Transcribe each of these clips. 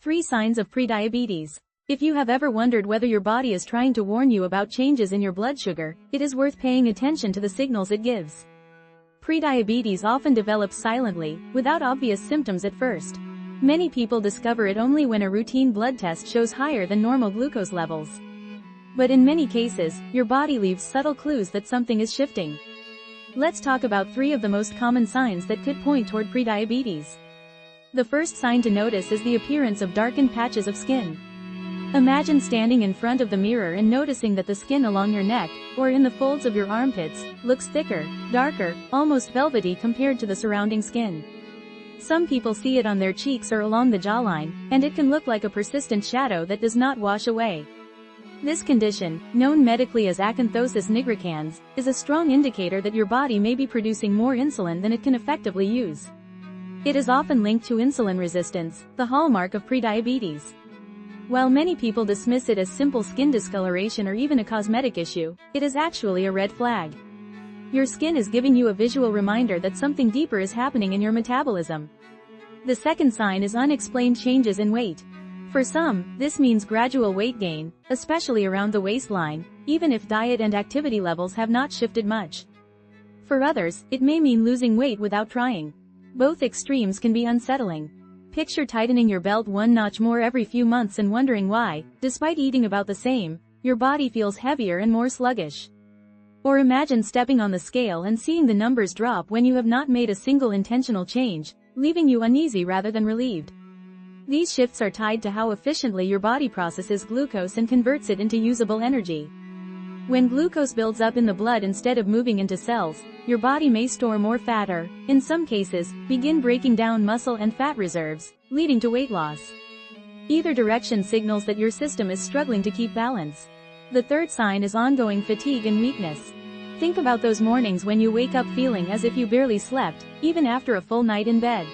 3 signs of prediabetes. If you have ever wondered whether your body is trying to warn you about changes in your blood sugar, it is worth paying attention to the signals it gives. Prediabetes often develops silently, without obvious symptoms at first. Many people discover it only when a routine blood test shows higher than normal glucose levels. But in many cases, your body leaves subtle clues that something is shifting. Let's talk about 3 of the most common signs that could point toward prediabetes. The first sign to notice is the appearance of darkened patches of skin. Imagine standing in front of the mirror and noticing that the skin along your neck, or in the folds of your armpits, looks thicker, darker, almost velvety compared to the surrounding skin. Some people see it on their cheeks or along the jawline, and it can look like a persistent shadow that does not wash away. This condition, known medically as acanthosis nigricans, is a strong indicator that your body may be producing more insulin than it can effectively use. It is often linked to insulin resistance, the hallmark of prediabetes. While many people dismiss it as simple skin discoloration or even a cosmetic issue, it is actually a red flag. Your skin is giving you a visual reminder that something deeper is happening in your metabolism. The second sign is unexplained changes in weight. For some, this means gradual weight gain, especially around the waistline, even if diet and activity levels have not shifted much. For others, it may mean losing weight without trying. Both extremes can be unsettling. Picture tightening your belt one notch more every few months and wondering why, despite eating about the same, your body feels heavier and more sluggish. Or imagine stepping on the scale and seeing the numbers drop when you have not made a single intentional change, leaving you uneasy rather than relieved. These shifts are tied to how efficiently your body processes glucose and converts it into usable energy. When glucose builds up in the blood instead of moving into cells, your body may store more fat or, in some cases, begin breaking down muscle and fat reserves, leading to weight loss. Either direction signals that your system is struggling to keep balance. The third sign is ongoing fatigue and weakness. Think about those mornings when you wake up feeling as if you barely slept, even after a full night in bed.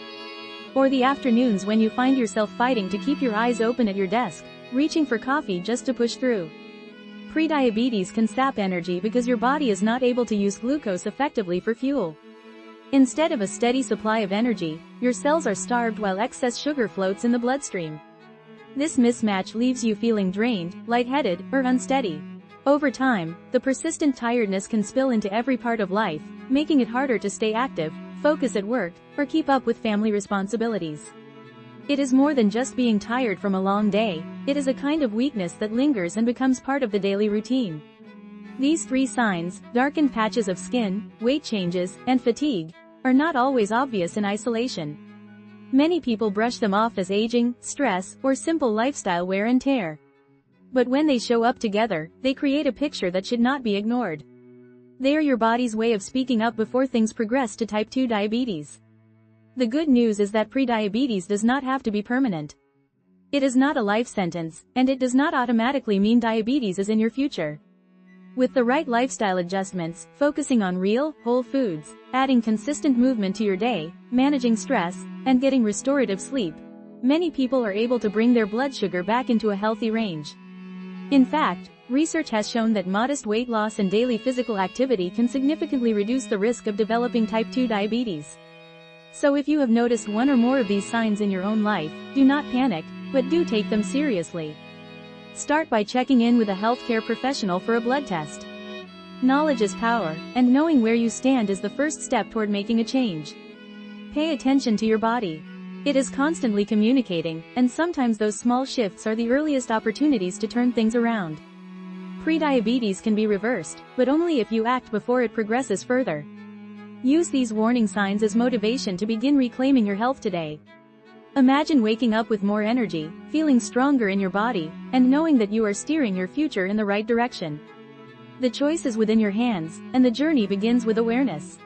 Or the afternoons when you find yourself fighting to keep your eyes open at your desk, reaching for coffee just to push through. Prediabetes can sap energy because your body is not able to use glucose effectively for fuel. Instead of a steady supply of energy, your cells are starved while excess sugar floats in the bloodstream. This mismatch leaves you feeling drained, lightheaded, or unsteady. Over time, the persistent tiredness can spill into every part of life, making it harder to stay active, focus at work, or keep up with family responsibilities. It is more than just being tired from a long day, it is a kind of weakness that lingers and becomes part of the daily routine. These 3 signs, darkened patches of skin, weight changes, and fatigue, are not always obvious in isolation. Many people brush them off as aging, stress, or simple lifestyle wear and tear. But when they show up together, they create a picture that should not be ignored. They are your body's way of speaking up before things progress to type 2 diabetes. The good news is that prediabetes does not have to be permanent. It is not a life sentence, and it does not automatically mean diabetes is in your future. With the right lifestyle adjustments, focusing on real, whole foods, adding consistent movement to your day, managing stress, and getting restorative sleep, many people are able to bring their blood sugar back into a healthy range. In fact, research has shown that modest weight loss and daily physical activity can significantly reduce the risk of developing type 2 diabetes. So if you have noticed one or more of these signs in your own life, do not panic, but do take them seriously. Start by checking in with a healthcare professional for a blood test. Knowledge is power, and knowing where you stand is the first step toward making a change. Pay attention to your body. It is constantly communicating, and sometimes those small shifts are the earliest opportunities to turn things around. Prediabetes can be reversed, but only if you act before it progresses further. Use these warning signs as motivation to begin reclaiming your health today. Imagine waking up with more energy, feeling stronger in your body, and knowing that you are steering your future in the right direction. The choice is within your hands, and the journey begins with awareness.